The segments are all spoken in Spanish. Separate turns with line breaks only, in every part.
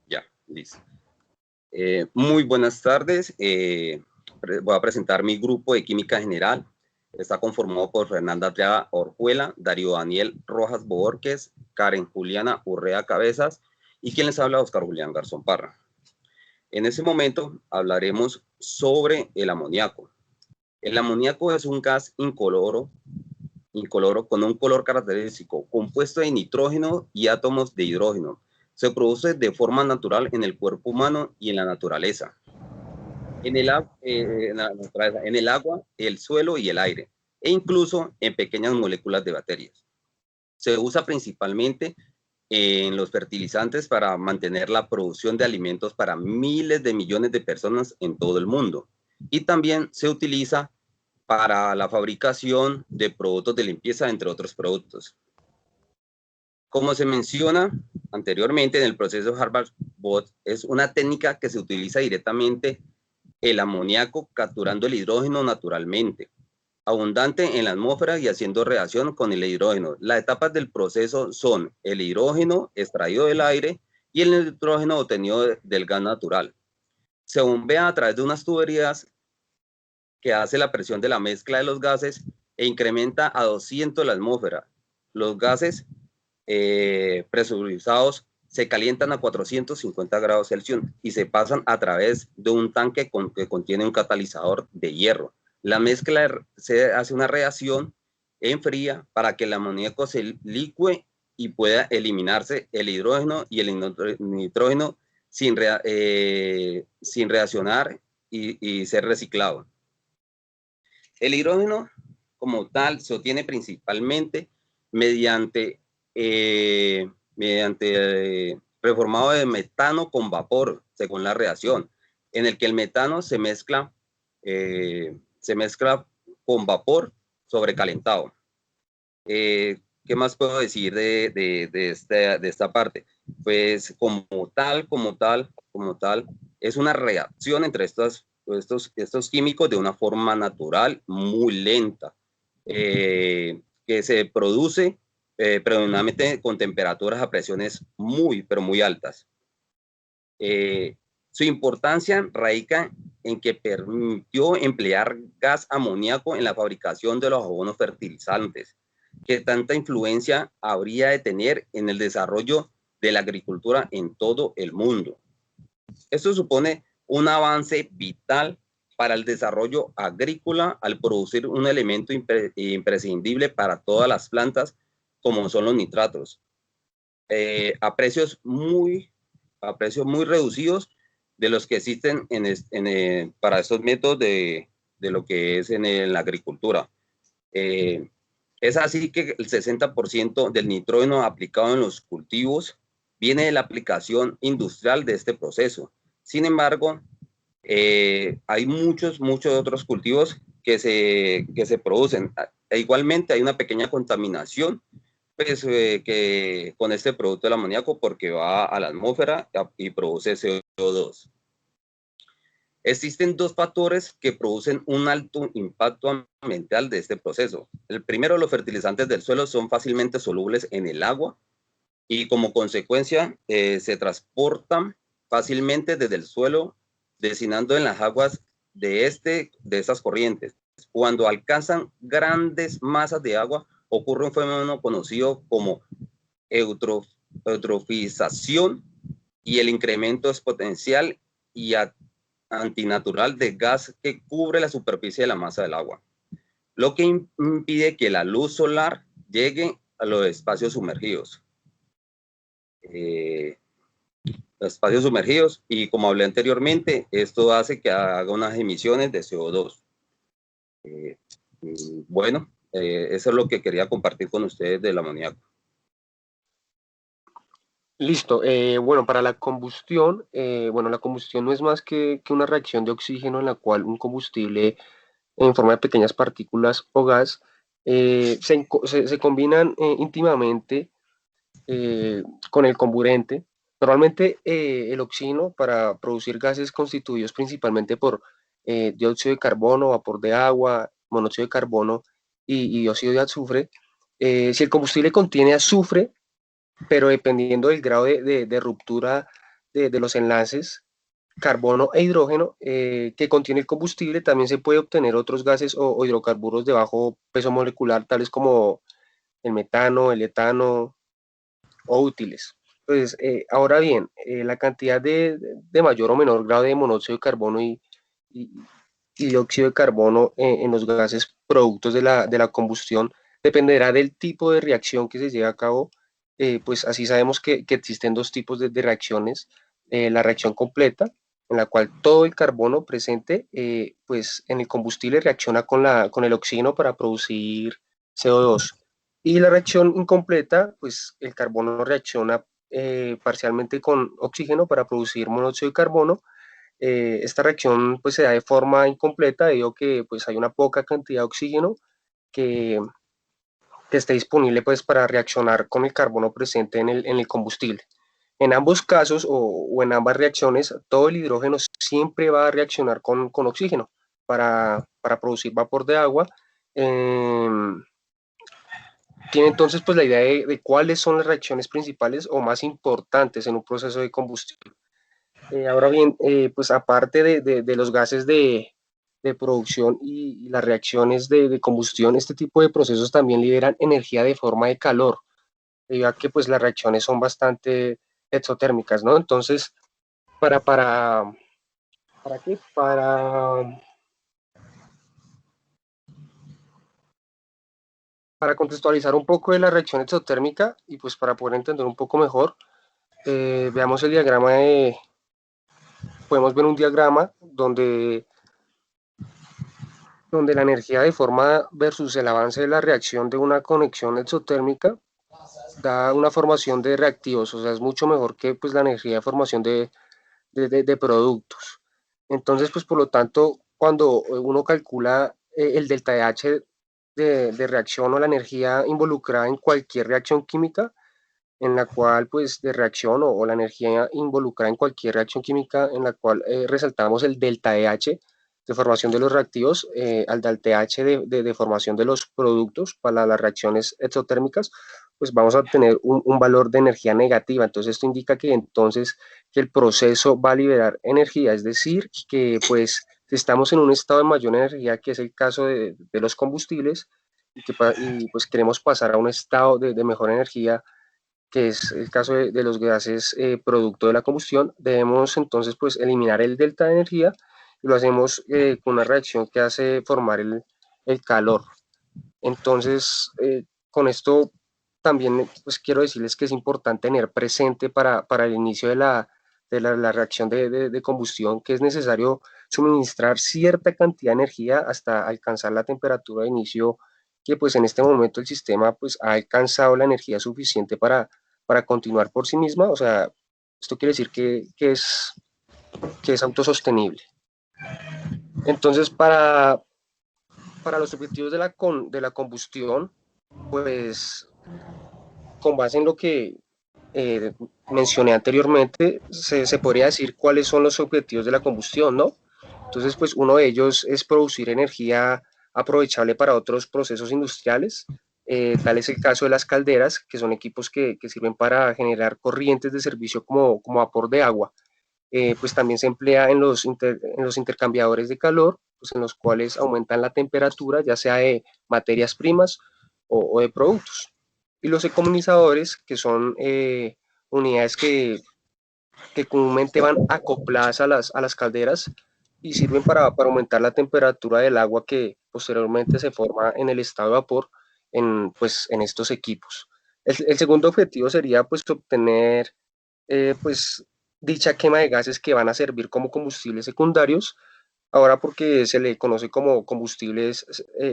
Ya, listo. Muy buenas tardes. Voy a presentar mi grupo de Química General. Está conformado por Fernanda Triaga Orjuela, Darío Daniel Rojas Borges, Karen Juliana Urrea Cabezas y quien les habla, Oscar Julián Garzón Parra. En ese momento hablaremos sobre el amoníaco. El amoníaco es un gas incoloro con un color característico, compuesto de nitrógeno y átomos de hidrógeno. Se produce de forma natural en el cuerpo humano y en la naturaleza. En el agua, el suelo y el aire, e incluso en pequeñas moléculas de bacterias. Se usa principalmente en los fertilizantes para mantener la producción de alimentos para miles de millones de personas en todo el mundo. Y también se utiliza para la fabricación de productos de limpieza, entre otros productos. Como se menciona anteriormente en el proceso Haber-Bosch, es una técnica que se utiliza directamente el amoníaco capturando el hidrógeno naturalmente, abundante en la atmósfera y haciendo reacción con el hidrógeno. Las etapas del proceso son el hidrógeno extraído del aire y el nitrógeno obtenido del gas natural. Se bombea a través de unas tuberías que hace la presión de la mezcla de los gases e incrementa a 200 la atmósfera. Los gases presurizados se calientan a 450 grados Celsius y se pasan a través de un tanque que contiene un catalizador de hierro. La mezcla se hace una reacción en fría para que el amoníaco se licúe y pueda eliminarse el hidrógeno y el nitrógeno sin reaccionar y ser reciclado. El hidrógeno como tal se obtiene principalmente mediante reformado de metano con vapor, según la reacción, en el que el metano se mezcla con vapor sobrecalentado. ¿Qué más puedo decir de esta parte? Pues como tal, es una reacción entre estos químicos de una forma natural, muy lenta, que se produce predominantemente con temperaturas a presiones pero muy altas. Su importancia radica en que permitió emplear gas amoníaco en la fabricación de los abonos fertilizantes, que tanta influencia habría de tener en el desarrollo de la agricultura en todo el mundo. Esto supone un avance vital para el desarrollo agrícola al producir un elemento imprescindible para todas las plantas, como son los nitratos, a precios muy reducidos de los que existen para estos métodos de lo que es en la agricultura. Es así que el 60% del nitrógeno aplicado en los cultivos viene de la aplicación industrial de este proceso. Sin embargo, hay muchos otros cultivos que se producen. Igualmente hay una pequeña contaminación pues, que con este producto del amoníaco porque va a la atmósfera y produce CO2. Existen dos factores que producen un alto impacto ambiental de este proceso. El primero, los fertilizantes del suelo son fácilmente solubles en el agua y como consecuencia se transportan fácilmente desde el suelo, destinando en las aguas de estas corrientes. Cuando alcanzan grandes masas de agua, ocurre un fenómeno conocido como eutrofización y el incremento exponencial y antinatural de gas que cubre la superficie de la masa del agua, lo que impide que la luz solar llegue a los espacios sumergidos. Y como hablé anteriormente, esto hace que haga unas emisiones de CO2. Bueno, eso es lo que quería compartir con ustedes del amoníaco.
Listo. Bueno, para la combustión, la combustión no es más que una reacción de oxígeno en la cual un combustible en forma de pequeñas partículas o gas se combinan íntimamente con el comburente. Normalmente el oxígeno para producir gases constituidos principalmente por dióxido de carbono, vapor de agua, monóxido de carbono y dióxido de azufre. Si el combustible contiene azufre, pero dependiendo del grado de ruptura de los enlaces, carbono e hidrógeno que contiene el combustible, también se puede obtener otros gases o hidrocarburos de bajo peso molecular, tales como el metano, el etano o útiles. Pues ahora bien, la cantidad de mayor o menor grado de monóxido de carbono y, y dióxido de carbono en los gases productos de la combustión dependerá del tipo de reacción que se lleve a cabo. Pues así sabemos que existen dos tipos de reacciones. La reacción completa, en la cual todo el carbono presente pues en el combustible reacciona con el oxígeno para producir CO2. Y la reacción incompleta, pues el carbono reacciona parcialmente con oxígeno para producir monóxido de carbono. Esta reacción pues se da de forma incompleta debido a que pues hay una poca cantidad de oxígeno que, que esté disponible pues para reaccionar con el carbono presente en el combustible. En ambos casos o en ambas reacciones, todo el hidrógeno siempre va a reaccionar con oxígeno para producir vapor de agua. Eh, Tiene entonces pues la idea de cuáles son las reacciones principales o más importantes en un proceso de combustión. Ahora bien, pues aparte de los gases de producción y las reacciones de combustión, este tipo de procesos también liberan energía de forma de calor, debido a que pues las reacciones son bastante exotérmicas, ¿no? Entonces, para, para, ¿para qué? Para contextualizar un poco de la reacción exotérmica y pues para poder entender un poco mejor, veamos el diagrama podemos ver un diagrama donde la energía de forma versus el avance de la reacción de una conexión exotérmica da una formación de reactivos, o sea, es mucho mejor que pues la energía de formación de productos. Entonces, pues por lo tanto, cuando uno calcula el delta de H de reacción o la energía involucrada en cualquier reacción química, en la cual pues de reacción o la energía involucrada en cualquier reacción química en la cual resaltamos el delta de H de formación de los reactivos al delta H de formación de los productos para las reacciones exotérmicas, pues vamos a obtener un valor de energía negativa. Entonces esto indica que entonces que el proceso va a liberar energía, es decir, que pues si estamos en un estado de mayor energía, que es el caso de los combustibles, y pues queremos pasar a un estado de mejor energía, que es el caso de los gases producto de la combustión, debemos entonces pues eliminar el delta de energía y lo hacemos con una reacción que hace formar el calor. Entonces, con esto también pues quiero decirles que es importante tener presente para el inicio la reacción de combustión que es necesario suministrar cierta cantidad de energía hasta alcanzar la temperatura de inicio que pues en este momento el sistema pues ha alcanzado la energía suficiente para continuar por sí misma. O sea, esto quiere decir que es autosostenible. Entonces, para los objetivos de la combustión, pues con base en lo que eh, mencioné anteriormente, se podría decir cuáles son los objetivos de la combustión, ¿no? Entonces, pues uno de ellos es producir energía aprovechable para otros procesos industriales. Tal es el caso de las calderas, que son equipos que sirven para generar corrientes de servicio como vapor de agua. Pues también se emplea en los intercambiadores de calor, pues en los cuales aumentan la temperatura, ya sea de materias primas o de productos. Y los economizadores, que son unidades que comúnmente van acopladas a las calderas y sirven para aumentar la temperatura del agua que posteriormente se forma en el estado de vapor pues, en estos equipos. El segundo objetivo sería pues obtener pues dicha quema de gases que van a servir como combustibles secundarios, ahora porque se le conoce como combustibles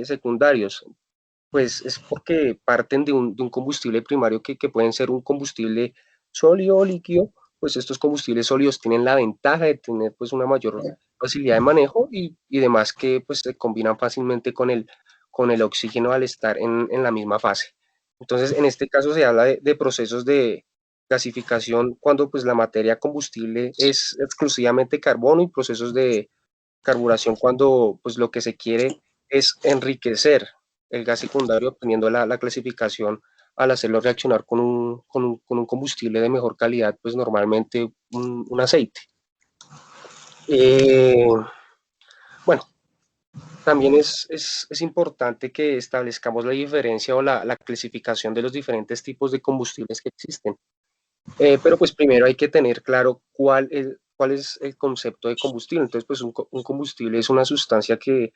secundarios, pues es porque parten de un combustible primario que pueden ser un combustible sólido o líquido. Pues estos combustibles sólidos tienen la ventaja de tener pues una mayor facilidad de manejo y demás que pues se combinan fácilmente con el oxígeno al estar en la misma fase. Entonces, en este caso se habla de procesos de gasificación cuando pues la materia combustible es exclusivamente carbono y procesos de carburación cuando pues lo que se quiere es enriquecer el gas secundario obteniendo la clasificación al hacerlo reaccionar con un combustible de mejor calidad, pues normalmente un aceite. Bueno, también es importante que establezcamos la diferencia o la clasificación de los diferentes tipos de combustibles que existen. Pero pues primero hay que tener claro cuál es el concepto de combustible. Entonces, pues un combustible es una sustancia que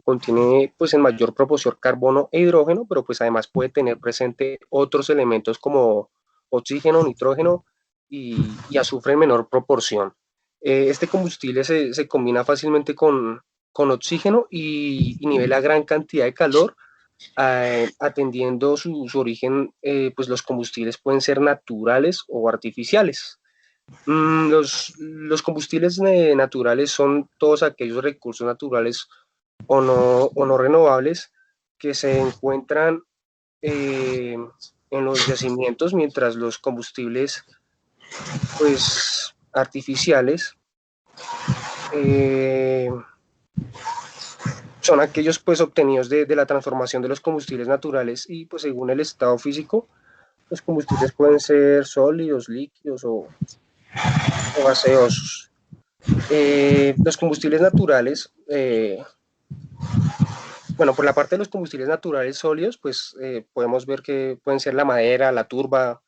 contiene pues en mayor proporción carbono e hidrógeno, pero pues además puede tener presente otros elementos como oxígeno, nitrógeno y azufre en menor proporción. Este combustible se combina fácilmente con oxígeno y nivela gran cantidad de calor, atendiendo su origen. Pues los combustibles pueden ser naturales o artificiales. Los combustibles naturales son todos aquellos recursos naturales o no renovables que se encuentran eh, en los yacimientos, mientras los combustibles pues artificiales eh, son aquellos pues obtenidos de la transformación de los combustibles naturales. Y pues según el estado físico, los combustibles pueden ser sólidos, líquidos o gaseosos. Los combustibles naturales, bueno, por la parte de los combustibles naturales sólidos, pues podemos ver que pueden ser la madera, la turba,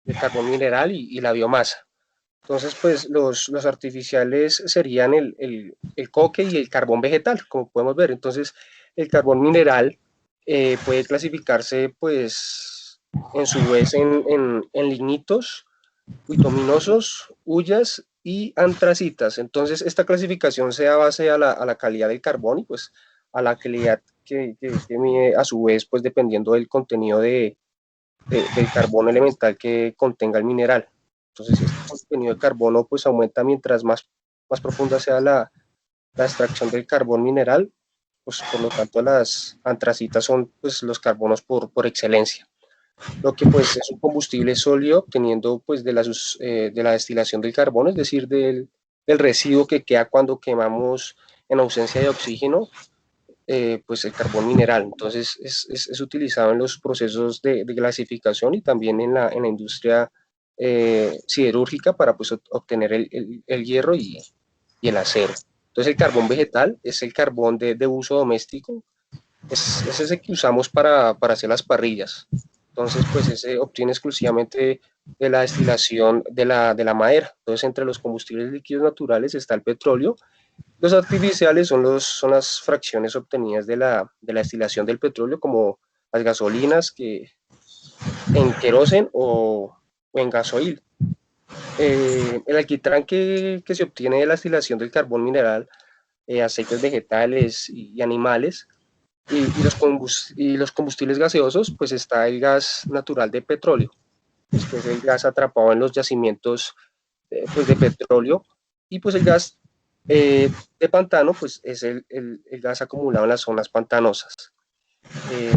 el carbón mineral y la biomasa. Entonces, pues los artificiales serían el coque y el carbón vegetal, como podemos ver. Entonces, el carbón mineral puede clasificarse, pues, en su vez en lignitos, bituminosos, hullas y antracitas. Entonces, esta clasificación se da base a la calidad del carbón y pues a la calidad que mide a su vez, pues dependiendo del contenido del carbono elemental que contenga el mineral. Entonces, este contenido de carbono pues aumenta mientras más profunda sea la extracción del carbón mineral. Pues por lo tanto las antracitas son pues los carbonos por excelencia. Lo que pues es un combustible sólido obteniendo pues de la destilación del carbono, es decir, del residuo que queda cuando quemamos en ausencia de oxígeno, pues el carbón mineral. Entonces es utilizado en los procesos de gasificación y también en la industria siderúrgica para pues obtener el hierro y el acero. Entonces el carbón vegetal es el carbón de uso doméstico, es ese que usamos para hacer las parrillas. Entonces, pues ese obtiene exclusivamente de la destilación de la madera. Entonces, entre los combustibles líquidos naturales está el petróleo. Los artificiales son las fracciones obtenidas de la destilación del petróleo, como las gasolinas que en querosen o en gasoil. El alquitrán que se obtiene de la destilación del carbón mineral, aceites vegetales y animales, y los combustibles gaseosos, pues está el gas natural de petróleo, pues, que es el gas atrapado en los yacimientos pues de petróleo. Y pues el gas de pantano, pues es el gas acumulado en las zonas pantanosas.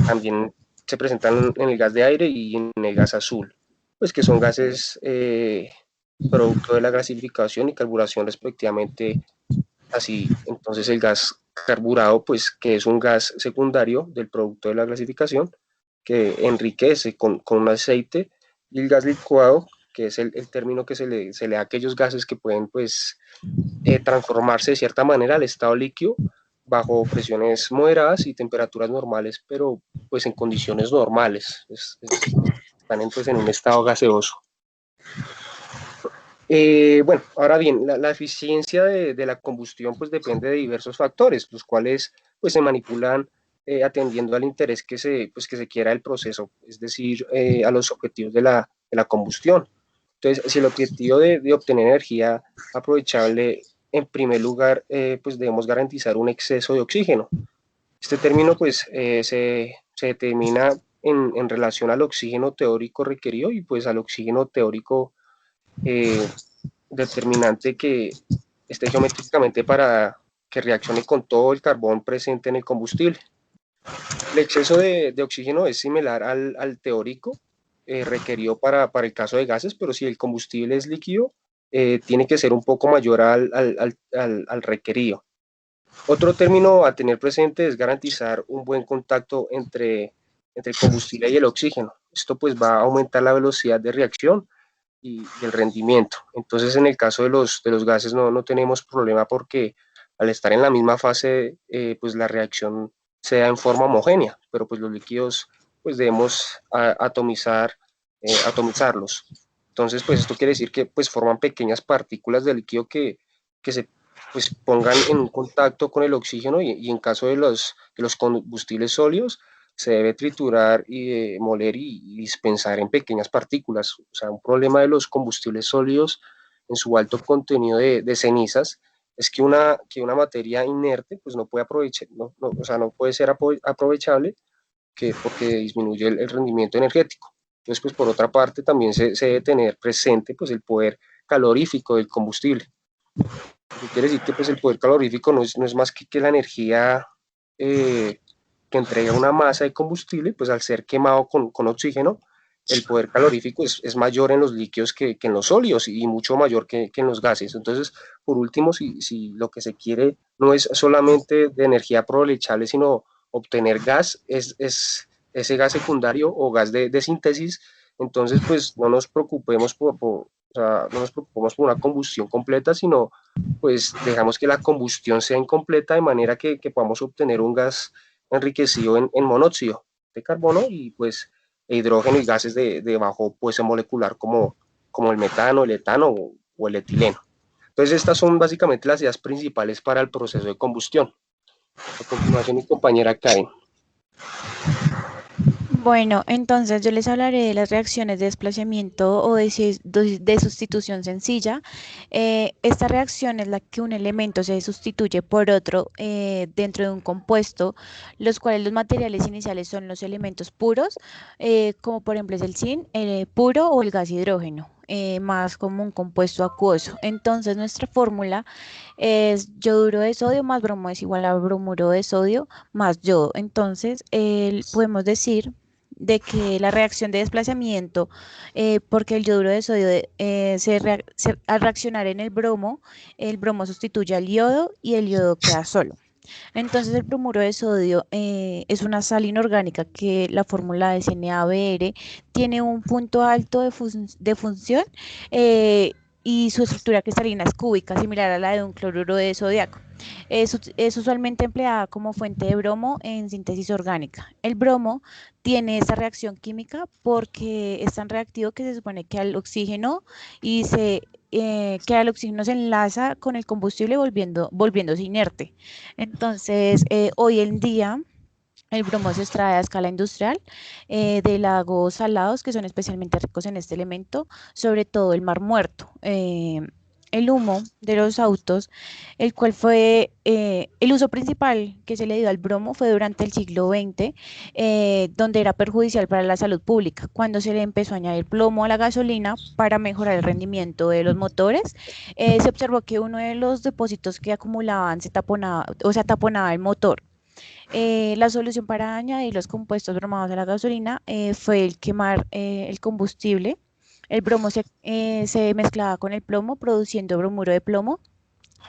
También se presentan en el gas de aire y en el gas azul, pues que son gases producto de la gasificación y carburación respectivamente. Así, entonces el gas carburado, pues que es un gas secundario del producto de la gasificación, que enriquece con un aceite. Y el gas licuado, que es el término que se le da a aquellos gases que pueden pues transformarse de cierta manera al estado líquido bajo presiones moderadas y temperaturas normales, pero pues en condiciones normales. Están pues en un estado gaseoso. Bueno, ahora bien, la eficiencia de la combustión pues depende de diversos factores, los cuales pues se manipulan atendiendo al interés que se quiera del proceso, es decir, a los objetivos de la combustión. Entonces, si el objetivo de obtener energía aprovechable, en primer lugar, pues debemos garantizar un exceso de oxígeno. Este término pues se determina en relación al oxígeno teórico requerido y pues al oxígeno teórico eh, determinante que esté geométricamente para que reaccione con todo el carbón presente en el combustible. El exceso de oxígeno es similar al teórico requerido para el caso de gases, pero si el combustible es líquido, tiene que ser un poco mayor al requerido. Otro término a tener presente es garantizar un buen contacto entre el combustible y el oxígeno. esto pues va a aumentar la velocidad de reacción y el rendimiento. Entonces, en el caso de los gases no tenemos problema porque al estar en la misma fase, pues la reacción se da en forma homogénea, pero pues los líquidos pues debemos atomizarlos. Entonces, pues esto quiere decir que pues forman pequeñas partículas de líquido que se pues pongan en un contacto con el oxígeno y en caso de los combustibles sólidos, se debe triturar y moler y dispensar en pequeñas partículas. O sea, un problema de los combustibles sólidos en su alto contenido de cenizas es que una materia inerte pues no puede aprovechar, o sea, no puede ser aprovechable porque disminuye el rendimiento energético. Entonces, pues por otra parte también se debe tener presente pues el poder calorífico del combustible. Quiere decir que pues el poder calorífico no es más que la energía eh, que entrega una masa de combustible, pues al ser quemado con oxígeno, el poder calorífico es mayor en los líquidos que en los sólidos y mucho mayor que en los gases. Entonces, por último, si lo que se quiere no es solamente de energía aprovechable, sino obtener gas, es ese gas secundario o gas de síntesis, entonces pues no nos preocupemos o sea, no nos preocupemos por una combustión completa, sino pues dejamos que la combustión sea incompleta de manera que podamos obtener un gas enriquecido en monóxido de carbono y pues hidrógeno y gases de bajo peso molecular como el metano, el etano o el etileno. Entonces estas son básicamente las ideas principales para el proceso de combustión. A continuación mi compañera Karen.
Bueno, entonces yo les hablaré de las reacciones de desplazamiento o de sustitución sencilla. Esta reacción es la que un elemento se sustituye por otro dentro de un compuesto, los cuales los materiales iniciales son los elementos puros, como por ejemplo es el zinc puro o el gas hidrógeno. Más como un compuesto acuoso. Entonces nuestra fórmula es yoduro de sodio más bromo es igual a bromuro de sodio más yodo. Entonces podemos decir de que la reacción de desplazamiento, porque el yoduro de sodio al reaccionar en el bromo sustituye al yodo y el yodo queda solo. Entonces el bromuro de sodio es una sal inorgánica que la fórmula de CnAbr tiene un punto alto de función eh, y su estructura cristalina es cúbica, similar a la de un cloruro de zodiaco. Es usualmente empleada como fuente de bromo en síntesis orgánica. El bromo tiene esta reacción química porque es tan reactivo que se supone que al oxígeno y que al oxígeno se enlaza con el combustible volviéndose inerte. Entonces, hoy en día el bromo se extrae a escala industrial de lagos salados que son especialmente ricos en este elemento, sobre todo el Mar Muerto. El humo de los autos, el cual fue el uso principal que se le dio al bromo fue durante el siglo XX, donde era perjudicial para la salud pública, cuando se le empezó a añadir plomo a la gasolina para mejorar el rendimiento de los motores. Se observó que uno de los depósitos que acumulaban se taponaba, o sea, taponaba el motor. La solución para añadir los compuestos bromados a la gasolina fue el quemar el combustible. El bromo se mezclaba con el plomo, produciendo bromuro de plomo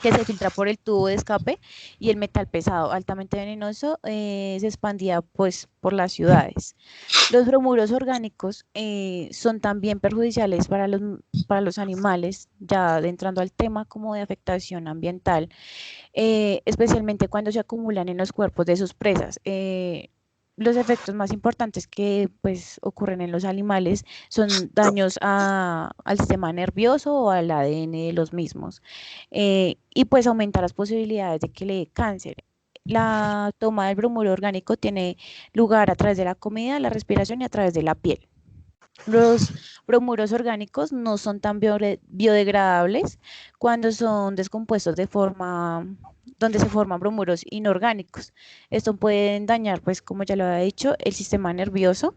que se filtra por el tubo de escape y el metal pesado, altamente venenoso, se expandía pues por las ciudades. Los bromuros orgánicos son también perjudiciales para los animales, ya entrando al tema como de afectación ambiental, especialmente cuando se acumulan en los cuerpos de sus presas. Los efectos más importantes que pues ocurren en los animales son daños al sistema nervioso o al ADN de los mismos, y pues aumenta las posibilidades de que le dé cáncer. La toma del bromuro orgánico tiene lugar a través de la comida, la respiración y a través de la piel. Los bromuros orgánicos no son tan biodegradables cuando son descompuestos donde se forman bromuros inorgánicos. Esto pueden dañar, pues, como ya lo había dicho, el sistema nervioso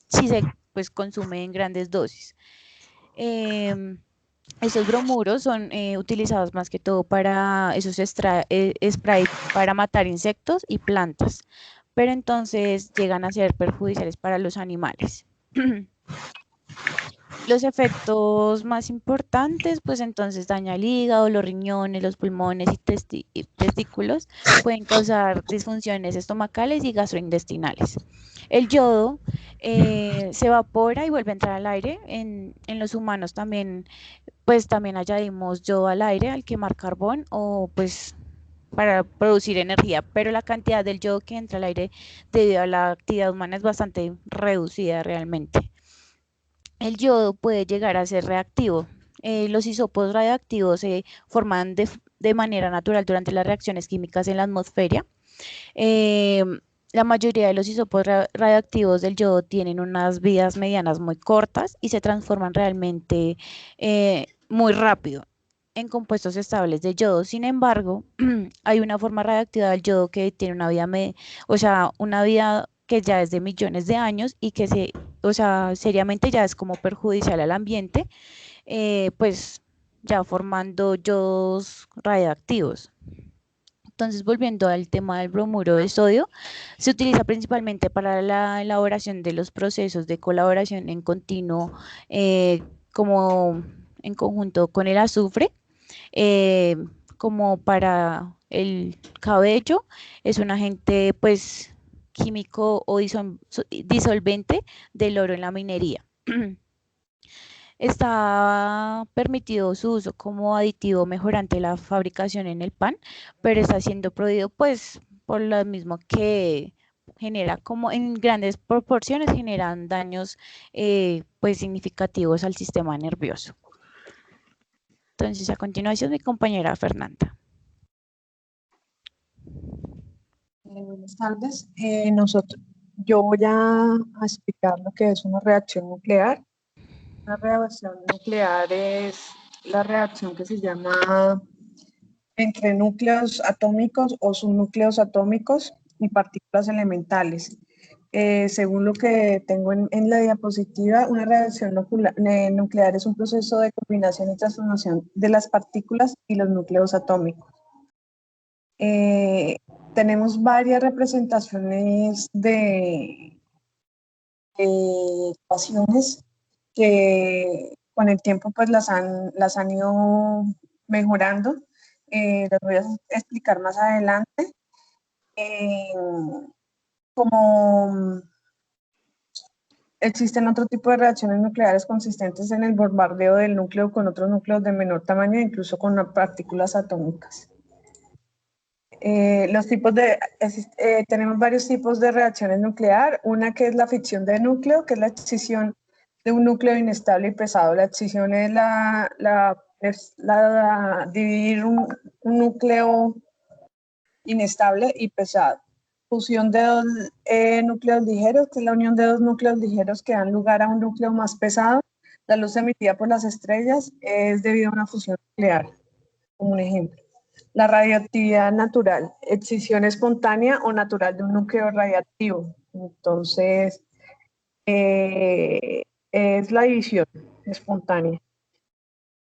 si se pues, consume en grandes dosis. Estos bromuros son utilizados más que todo para esos spray para matar insectos y plantas, pero entonces llegan a ser perjudiciales para los animales. Los efectos más importantes, pues entonces daña el hígado, los riñones, los pulmones y testículos, pueden causar disfunciones estomacales y gastrointestinales. El yodo se evapora y vuelve a entrar al aire. En los humanos también, pues también añadimos yodo al aire al quemar carbón o pues para producir energía, pero la cantidad del yodo que entra al aire debido a la actividad humana es bastante reducida realmente. El yodo puede llegar a ser reactivo. Los isótopos radioactivos se forman de manera natural durante las reacciones químicas en la atmósfera. Eh, la mayoría de los isótopos radioactivos del yodo tienen unas vidas medianas muy cortas y se transforman realmente muy rápido en compuestos estables de yodo. Sin embargo, hay una forma radioactiva del yodo que tiene una vida, o sea, una vida que ya es de millones de años y que o sea, seriamente ya es como perjudicial al ambiente, pues ya formando yodos radioactivos. Entonces, volviendo al tema del bromuro de sodio, se utiliza principalmente para la elaboración de los procesos de colaboración en continuo, como en conjunto con el azufre, eh, como para el cabello. Es un agente, pues, químico o disolvente del oro en la minería. Está permitido su uso como aditivo mejorante de la fabricación en el pan, pero está siendo prohibido pues por lo mismo que genera como en grandes proporciones generan daños pues significativos al sistema nervioso. Entonces a continuación mi compañera Fernanda.
Buenas tardes. Yo voy a explicar lo que es una reacción nuclear. Una reacción nuclear es la reacción que se llama entre núcleos atómicos o subnúcleos atómicos y partículas elementales. Según lo que tengo en la diapositiva, una reacción nuclear es un proceso de combinación y transformación de las partículas y los núcleos atómicos. Tenemos varias representaciones de ecuaciones que con el tiempo pues las han ido mejorando. Las voy a explicar más adelante. Como existen otro tipo de reacciones nucleares consistentes en el bombardeo del núcleo con otros núcleos de menor tamaño, incluso con partículas atómicas. Tenemos varios tipos de reacciones nuclear. Una que es la fisión de núcleo, que es la excisión de un núcleo inestable y pesado. La excisión es dividir un núcleo inestable y pesado. Fusión de dos núcleos ligeros, que es la unión de dos núcleos ligeros que dan lugar a un núcleo más pesado. La luz emitida por las estrellas es debido a una fusión nuclear, como un ejemplo. La radioactividad natural, excisión espontánea o natural de un núcleo radiactivo. Entonces, es la división espontánea.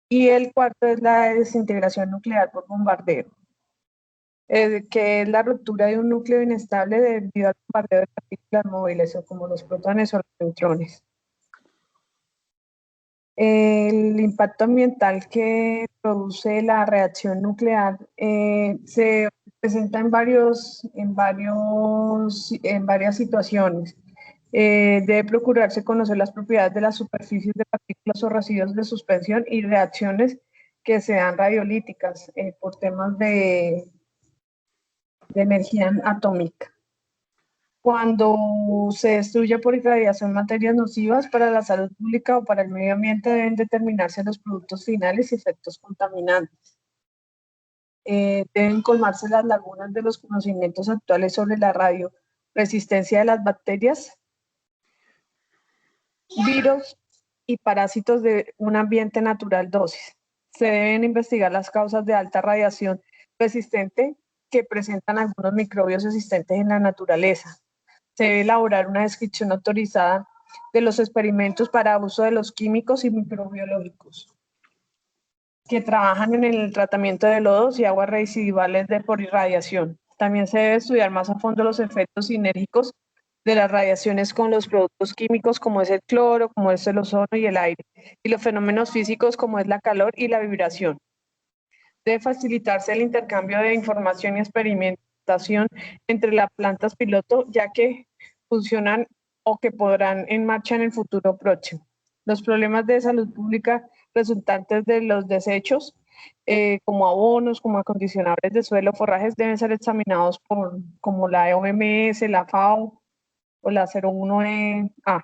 Y el cuarto es la desintegración nuclear por bombardeo, que es la ruptura de un núcleo inestable debido al bombardeo de partículas móviles, o como los protones o los neutrones. El impacto ambiental que produce la reacción nuclear se presenta en varias situaciones. Debe procurarse conocer las propiedades de las superficies de partículas o residuos de suspensión y reacciones que sean radiolíticas por temas de energía atómica. Cuando se destruye por irradiación materias nocivas para la salud pública o para el medio ambiente, deben determinarse los productos finales y efectos contaminantes. Deben colmarse las lagunas de los conocimientos actuales sobre la radioresistencia de las bacterias, virus y parásitos de un ambiente natural dosis. Se deben investigar las causas de alta radiación resistente que presentan algunos microbios existentes en la naturaleza. Se debe elaborar una descripción autorizada de los experimentos para uso de los químicos y microbiológicos que trabajan en el tratamiento de lodos y aguas residuales por irradiación. También se debe estudiar más a fondo los efectos sinérgicos de las radiaciones con los productos químicos como es el cloro, como es el ozono y el aire, y los fenómenos físicos como es la calor y la vibración. Debe facilitarse el intercambio de información y experimentación entre las plantas piloto, ya que funcionan o que podrán en marcha en el futuro próximo. Los problemas de salud pública resultantes de los desechos, como abonos, como acondicionadores de suelo, forrajes, deben ser examinados como la OMS, la FAO o la 01A.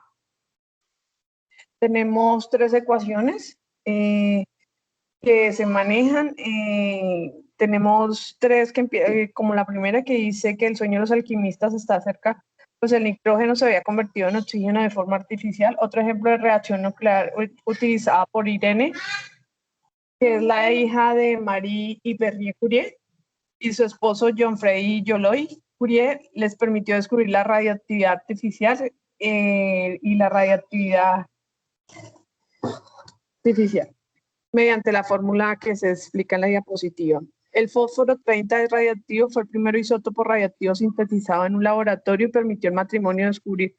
Tenemos 3 ecuaciones que se manejan. Tenemos 3 que como la primera que dice que el sueño de los alquimistas está cerca, pues el nitrógeno se había convertido en oxígeno de forma artificial. Otro ejemplo de reacción nuclear utilizada por Irene, que es la hija de Marie y Bernier Curie, y su esposo John-Freddy Joliot Curie, les permitió descubrir la radioactividad artificial y la radioactividad artificial mediante la fórmula que se explica en la diapositiva. El fósforo 30 es radioactivo, fue el primer isótopo radioactivo sintetizado en un laboratorio y permitió al matrimonio descubrir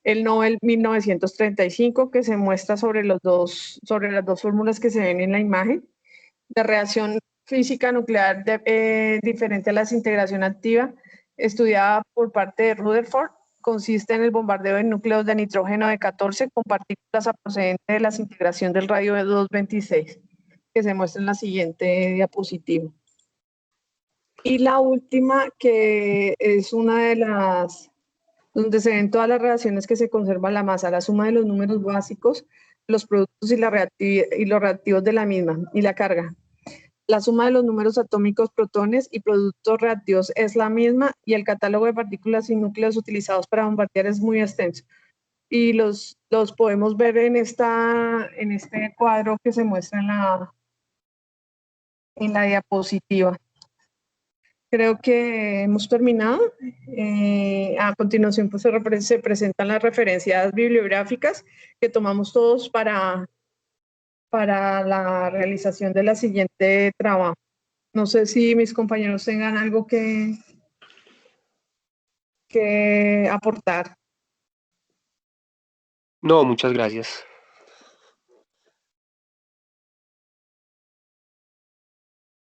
el Nobel 1935, que se muestra sobre las dos fórmulas que se ven en la imagen. La reacción física nuclear diferente a la desintegración activa, estudiada por parte de Rutherford, consiste en el bombardeo de núcleos de nitrógeno de 14 con partículas procedentes de la desintegración del radio 226, que se muestra en la siguiente diapositiva. Y la última, que es una de las donde se ven todas las reacciones que se conserva la masa, la suma de los números básicos, los productos y los reactivos de la misma, y la carga. La suma de los números atómicos, protones y productos reactivos es la misma, y el catálogo de partículas y núcleos utilizados para bombardear es muy extenso. Y los podemos ver en este cuadro que se muestra en la diapositiva. Creo que hemos terminado. A continuación, pues, se presentan las referencias bibliográficas que tomamos todos para la realización de la siguiente trabajo. No sé si mis compañeros tengan algo que aportar.
No, muchas gracias.